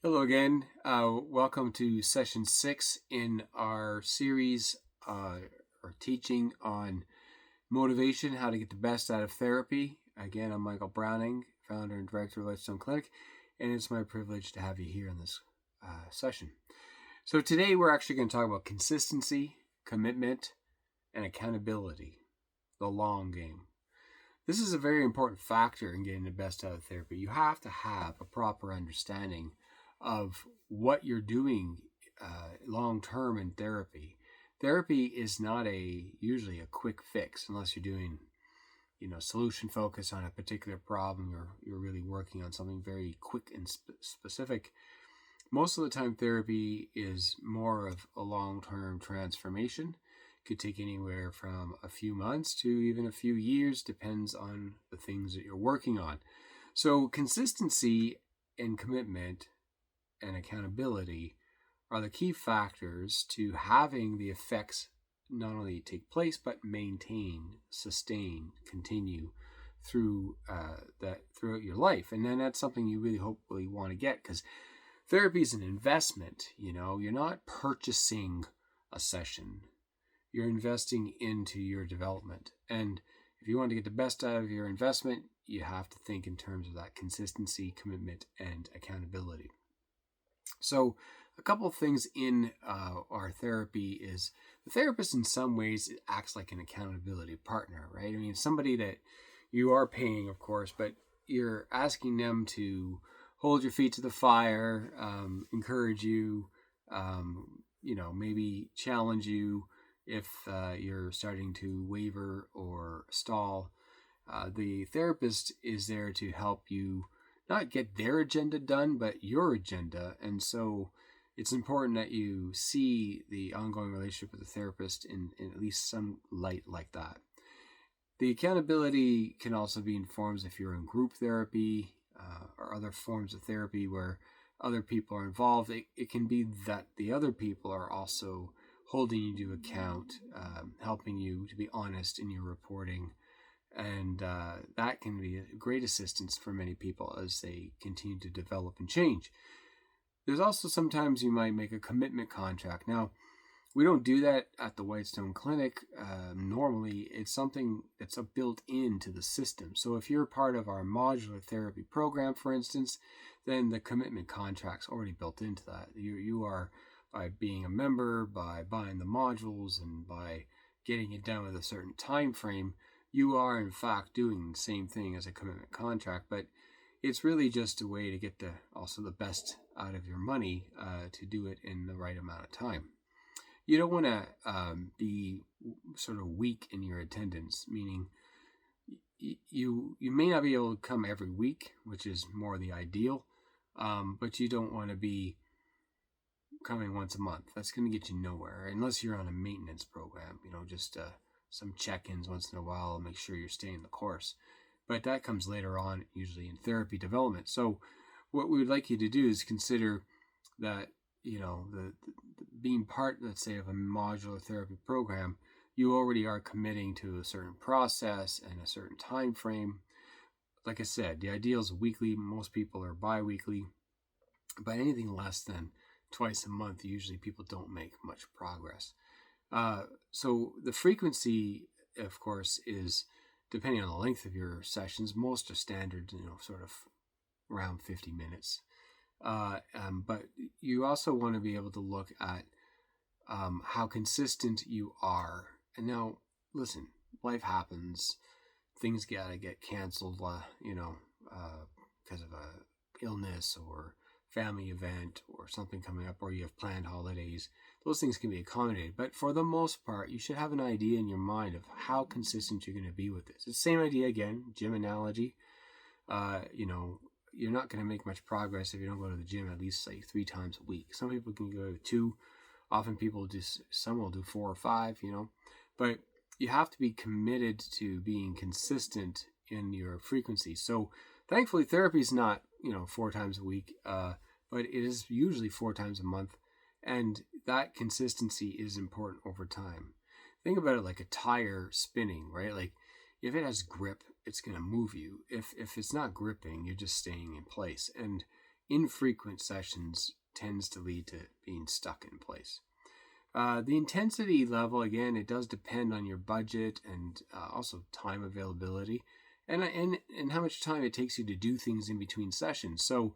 Hello again. Welcome to session 6 in our series or teaching on motivation, how to get the best out of therapy. Again, I'm Michael Browning, founder and director of Lifestone Clinic, and it's my privilege to have you here in this session. So today we're actually going to talk about consistency, commitment, and accountability, the long game. This is a very important factor in getting the best out of therapy. You have to have a proper understanding of what you're doing long term in therapy. Therapy is not usually a quick fix unless you're doing solution focus on a particular problem, or you're really working on something very quick and specific. Most of the time, therapy is more of a long term transformation. Could take anywhere from a few months to even a few years, depends on the things that you're working on. So consistency and commitment and accountability are the key factors to having the effects not only take place but maintain, sustain, continue throughout your life. And then that's something you really hopefully want to get, because therapy is an investment. You're not purchasing a session, you're investing into your development. And if you want to get the best out of your investment, you have to think in terms of that consistency, commitment, and accountability. So a couple of things in our therapy is the therapist in some ways acts like an accountability partner, right? I mean, somebody that you are paying, of course, but you're asking them to hold your feet to the fire, encourage you, maybe challenge you if you're starting to waver or stall. The therapist is there to help you not get their agenda done, but your agenda. And so it's important that you see the ongoing relationship with the therapist in at least some light like that. The accountability can also be in forms if you're in group therapy or other forms of therapy where other people are involved. It can be that the other people are also holding you to account, helping you to be honest in your reporting. And that can be a great assistance for many people as they continue to develop and change. There's also sometimes you might make a commitment contract. Now, we don't do that at the Whitestone Clinic. Normally, it's something that's built into the system. So if you're part of our modular therapy program, for instance, then the commitment contract's already built into that. You are, by being a member, by buying the modules, and by getting it done with a certain time frame, you are in fact doing the same thing as a commitment contract, but it's really just a way to get also the best out of your money, to do it in the right amount of time. You don't want to be sort of weak in your attendance, meaning you may not be able to come every week, which is more the ideal, but you don't want to be coming once a month. That's going to get you nowhere unless you're on a maintenance program, just some check-ins once in a while, make sure you're staying the course. But that comes later on, usually in therapy development. So what we would like you to do is consider that, the being part, let's say, of a modular therapy program, you already are committing to a certain process and a certain time frame. Like I said, the ideal is weekly. Most people are bi-weekly, but anything less than twice a month, usually people don't make much progress. So the frequency, of course, is depending on the length of your sessions. Most are standard, sort of around 50 minutes. But you also want to be able to look at how consistent you are. And now, listen, life happens. Things gotta get canceled, because of a illness or family event or something coming up, or you have planned holidays. Those things can be accommodated, but for the most part, you should have an idea in your mind of how consistent you're going to be with this. It's the same idea again, gym analogy. You're not going to make much progress if you don't go to the gym at least, say, 3 times a week. Some people can go to 2. Often some will do 4 or 5, but you have to be committed to being consistent in your frequency. So thankfully, therapy is not, 4 times a week, but it is usually 4 times a month. And that consistency is important over time. Think about it like a tire spinning, right? Like if it has grip, it's going to move you. If it's not gripping, you're just staying in place. And infrequent sessions tends to lead to being stuck in place. The intensity level, again, it does depend on your budget and also time availability and how much time it takes you to do things in between sessions. So,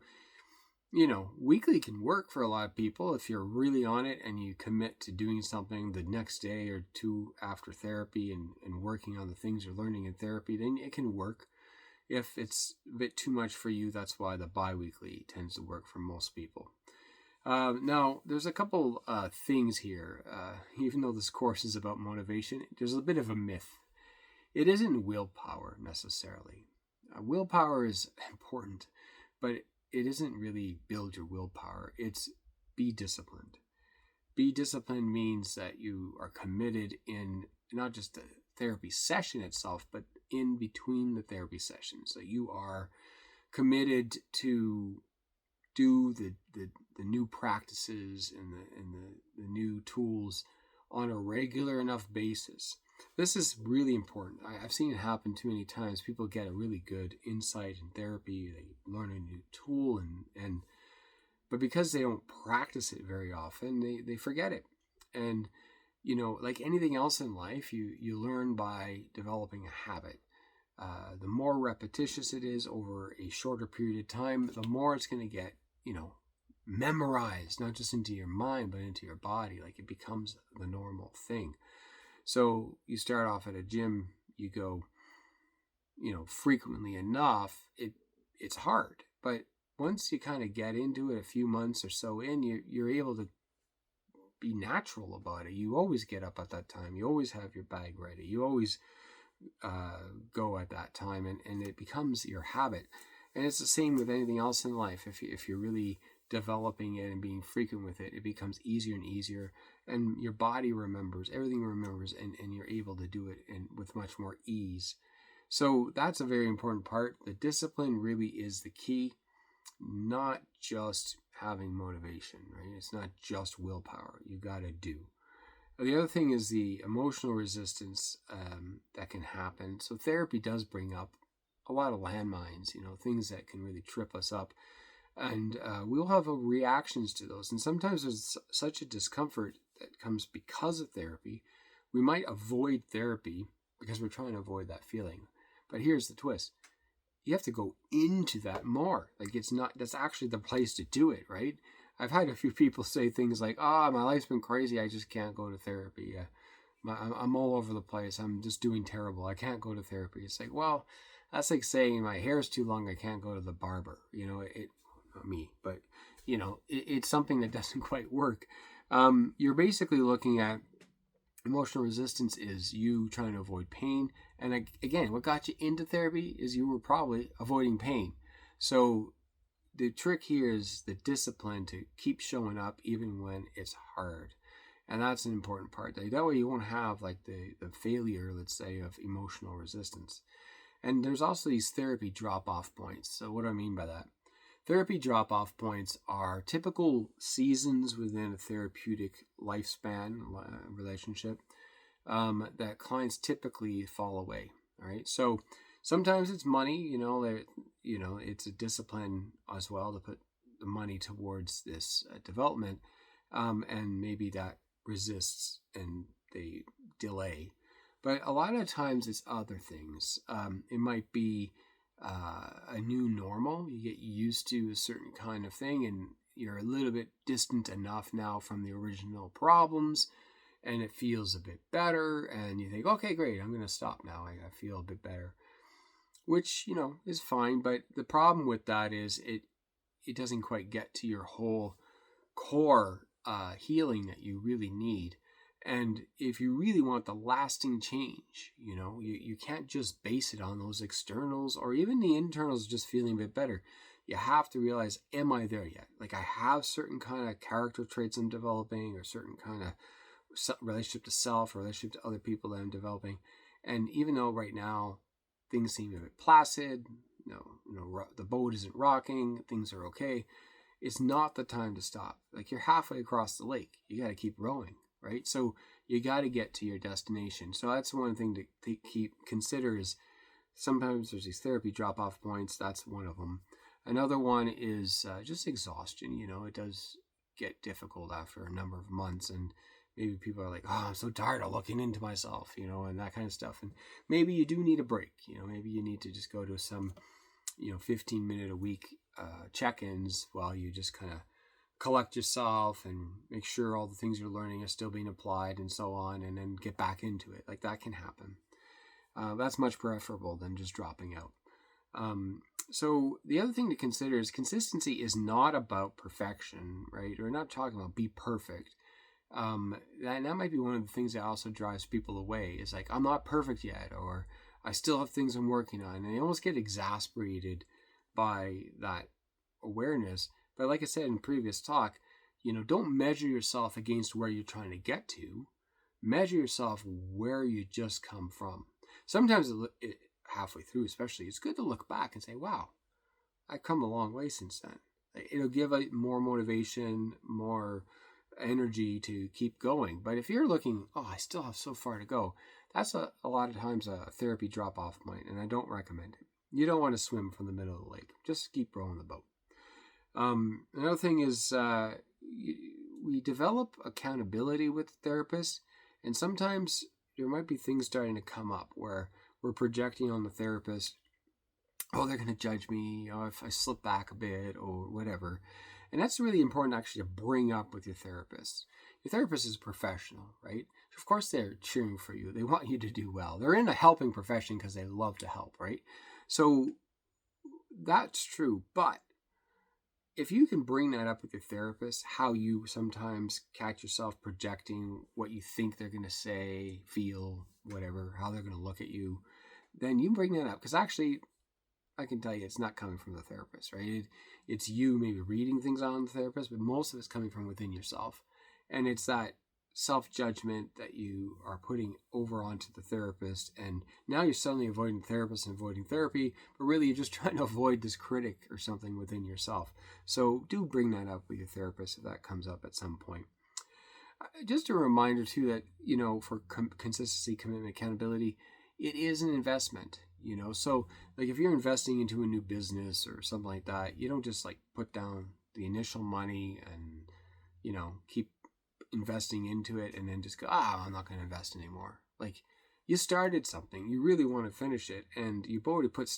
weekly can work for a lot of people if you're really on it and you commit to doing something the next day or two after therapy and working on the things you're learning in therapy, then it can work. If it's a bit too much for you, that's why the bi-weekly tends to work for most people. Now, there's a couple things here. Even though this course is about motivation, there's a bit of a myth. It isn't willpower necessarily. Willpower is important, but it isn't really build your willpower. It's be disciplined. Be disciplined means that you are committed in not just the therapy session itself, but in between the therapy sessions. So you are committed to do the new practices and the new tools on a regular enough basis. This is really important. I've seen it happen too many times. People get a really good insight in therapy. They learn a new tool but because they don't practice it very often, they forget it. And like anything else in life, you learn by developing a habit. The more repetitious it is over a shorter period of time, the more it's going to get, memorized, not just into your mind, but into your body. Like it becomes the normal thing. So you start off at a gym, you go, frequently enough, it's hard. But once you kind of get into it a few months or so in, you're able to be natural about it. You always get up at that time. You always have your bag ready. You always go at that time, and it becomes your habit. And it's the same with anything else in life. If you're really developing it and being frequent with it, it becomes easier and easier, and your body remembers, everything remembers, and you're able to do it with much more ease. So that's a very important part. The discipline really is the key, not just having motivation, right? It's not just willpower. You got to do. The other thing is the emotional resistance that can happen. So therapy does bring up a lot of landmines, things that can really trip us up. And we'll have reactions to those. And sometimes there's such a discomfort that comes because of therapy. We might avoid therapy because we're trying to avoid that feeling. But here's the twist. You have to go into that more. Like that's actually the place to do it, right? I've had a few people say things like, my life's been crazy. I just can't go to therapy. I'm all over the place. I'm just doing terrible. I can't go to therapy. It's like, well, that's like saying my hair's too long. I can't go to the barber. Not me, but it's something that doesn't quite work. You're basically looking at emotional resistance is you trying to avoid pain. And again, what got you into therapy is you were probably avoiding pain. So the trick here is the discipline to keep showing up even when it's hard. And that's an important part. That way you won't have like the failure, let's say, of emotional resistance. And there's also these therapy drop-off points. So what do I mean by that? Therapy drop-off points are typical seasons within a therapeutic lifespan relationship that clients typically fall away. All right. So sometimes it's money. It's a discipline as well to put the money towards this development, and maybe that resists and they delay. But a lot of times it's other things. It might be a new normal. You get used to a certain kind of thing and you're a little bit distant enough now from the original problems and it feels a bit better and you think, okay, great, I'm going to stop now. I feel a bit better, which, is fine. But the problem with that is it doesn't quite get to your whole core healing that you really need. And if you really want the lasting change, you can't just base it on those externals or even the internals just feeling a bit better. You have to realize, am I there yet? Like I have certain kind of character traits I'm developing or certain kind of relationship to self or relationship to other people that I'm developing. And even though right now things seem a bit placid, the boat isn't rocking, things are okay, it's not the time to stop. Like you're halfway across the lake. You got to keep rowing. Right? So you got to get to your destination. So that's one thing to consider is sometimes there's these therapy drop-off points. That's one of them. Another one is just exhaustion. It does get difficult after a number of months, and maybe people are like, oh, I'm so tired of looking into myself, and that kind of stuff. And maybe you do need a break. Maybe you need to just go to some 15-minute a week check-ins while you just kind of collect yourself and make sure all the things you're learning are still being applied and so on, and then get back into it. Like, that can happen. That's much preferable than just dropping out. So the other thing to consider is consistency is not about perfection, right? We're not talking about be perfect. That might be one of the things that also drives people away, is like, I'm not perfect yet, or I still have things I'm working on. And they almost get exasperated by that awareness. But like I said in previous talk, don't measure yourself against where you're trying to get to. Measure yourself where you just come from. Sometimes halfway through, especially, it's good to look back and say, wow, I've come a long way since then. It'll give more motivation, more energy to keep going. But if you're looking, oh, I still have so far to go, that's a lot of times a therapy drop-off point, and I don't recommend it. You don't want to swim from the middle of the lake. Just keep rowing the boat. Another thing is we develop accountability with therapists, and sometimes there might be things starting to come up where we're projecting on the therapist, oh, they're going to judge me, if I slip back a bit or whatever. And that's really important actually to bring up with your therapist. Your therapist is a professional, right? Of course they're cheering for you. They want you to do well. They're in a helping profession because they love to help, right? So that's true. But if you can bring that up with your therapist, how you sometimes catch yourself projecting what you think they're going to say, feel, whatever, how they're going to look at you, then you bring that up. Because actually, I can tell you it's not coming from the therapist, right? It's you maybe reading things on the therapist, but most of it's coming from within yourself. And it's that self-judgment that you are putting over onto the therapist, and now you're suddenly avoiding therapists and avoiding therapy, but really you're just trying to avoid this critic or something within yourself. So do bring that up with your therapist if that comes up at some point. Just a reminder too that for consistency, commitment, accountability, it is an investment. So like if you're investing into a new business or something like that, you don't just like put down the initial money and keep investing into it and then just go, I'm not going to invest anymore. Like, you started something, you really want to finish it, and you've already put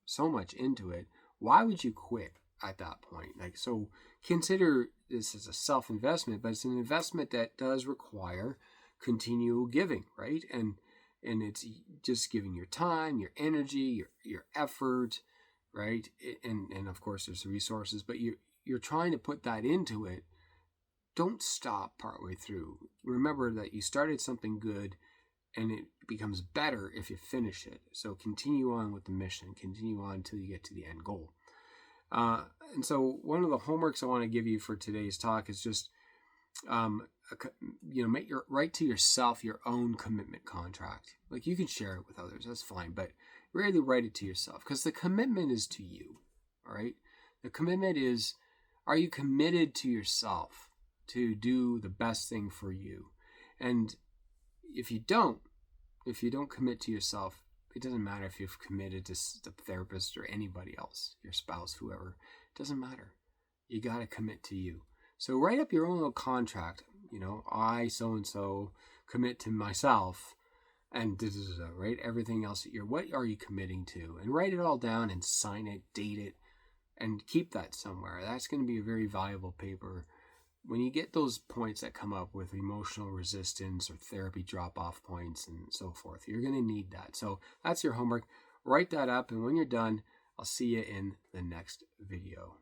so much into it. Why would you quit at that point? Like, so consider this as a self-investment, but it's an investment that does require continual giving, right? And it's just giving your time, your energy, your effort, right? And of course there's resources, but you're trying to put that into it. Don't stop partway through. Remember that you started something good, and it becomes better if you finish it. So continue on with the mission. Continue on until you get to the end goal. And so one of the homeworks I want to give you for today's talk is just, write to yourself your own commitment contract. Like, you can share it with others, that's fine, but really write it to yourself, because the commitment is to you. All right. The commitment is, are you committed to yourself to do the best thing for you? And if you don't commit to yourself, it doesn't matter if you've committed to the therapist or anybody else, your spouse, whoever, it doesn't matter. You got to commit to you. So write up your own little contract. I so-and-so commit to myself, and right? Everything else, what are you committing to? And write it all down and sign it, date it, and keep that somewhere. That's going to be a very valuable paper. When you get those points that come up with emotional resistance or therapy drop-off points and so forth, you're going to need that. So that's your homework. Write that up, and when you're done, I'll see you in the next video.